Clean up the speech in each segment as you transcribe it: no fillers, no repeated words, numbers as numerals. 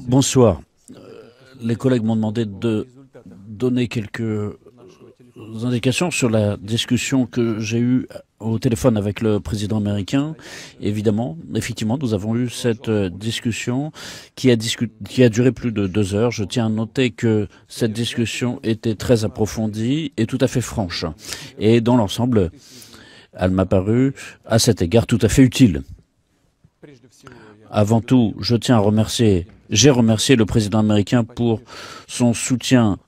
Bonsoir. Les collègues m'ont demandé de donner quelques indications sur la discussion que j'ai eue au téléphone avec le président américain. Effectivement, nous avons eu cette discussion qui a duré plus de 2 heures. Je tiens à noter que cette discussion était très approfondie et tout à fait franche. Et dans l'ensemble, elle m'a paru, à cet égard, tout à fait utile. Avant tout, j'ai remercié le président américain pour son soutien,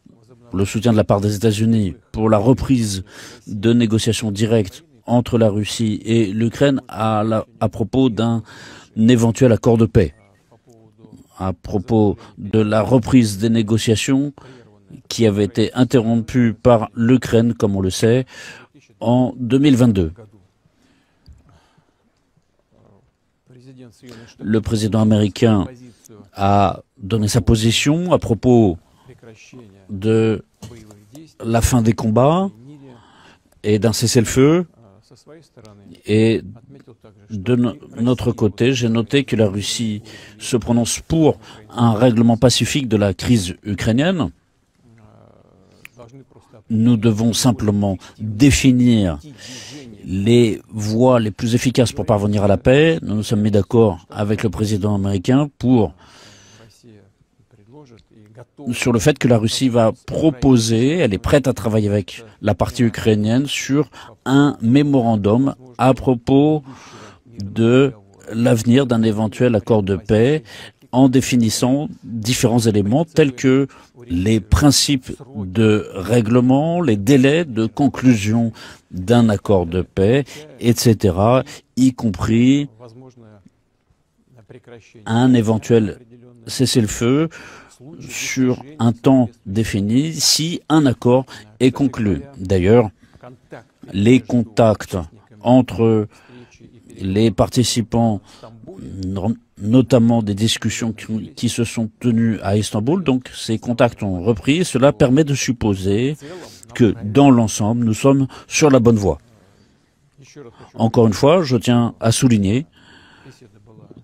le soutien de la part des États-Unis pour la reprise de négociations directes entre la Russie et l'Ukraine à propos d'un éventuel accord de paix, à propos de la reprise des négociations qui avaient été interrompues par l'Ukraine, comme on le sait, en 2022. Le président américain a donné sa position à propos de la fin des combats et d'un cessez-le-feu. Et de notre côté, j'ai noté que la Russie se prononce pour un règlement pacifique de la crise ukrainienne. Nous devons simplement définir les voies les plus efficaces pour parvenir à la paix. Nous nous sommes mis d'accord avec le président américain sur le fait que la Russie va proposer, elle est prête à travailler avec la partie ukrainienne sur un mémorandum à propos de l'avenir d'un éventuel accord de paix en définissant différents éléments tels que les principes de règlement, les délais de conclusion d'un accord de paix, etc., y compris un éventuel cessez-le-feu sur un temps défini si un accord est conclu. D'ailleurs, les contacts entre les participants, notamment des discussions qui se sont tenues à Istanbul, donc ces contacts ont repris. Cela permet de supposer que, dans l'ensemble, nous sommes sur la bonne voie. Encore une fois, je tiens à souligner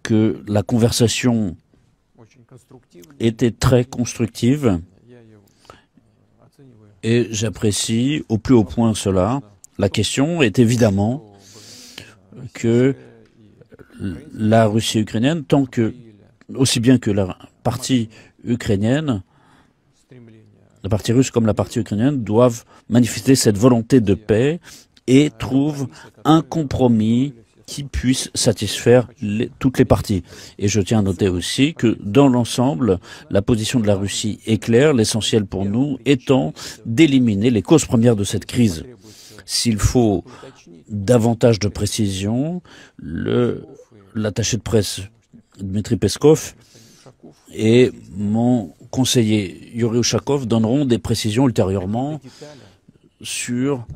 que la conversation était très constructive et j'apprécie au plus haut point cela. La question est évidemment que la Russie ukrainienne, aussi bien que la partie ukrainienne, la partie russe comme la partie ukrainienne, doivent manifester cette volonté de paix et trouvent un compromis qui puisse satisfaire toutes les parties. Et je tiens à noter aussi que, dans l'ensemble, la position de la Russie est claire, l'essentiel pour nous étant d'éliminer les causes premières de cette crise. S'il faut davantage de précision, l'attaché de presse Dmitry Peskov et mon conseiller Yuri Ushakov donneront des précisions ultérieurement sur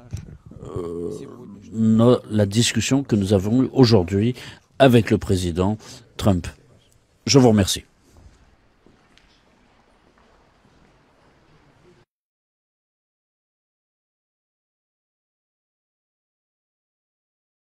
la discussion que nous avons eue aujourd'hui avec le président Trump. Je vous remercie.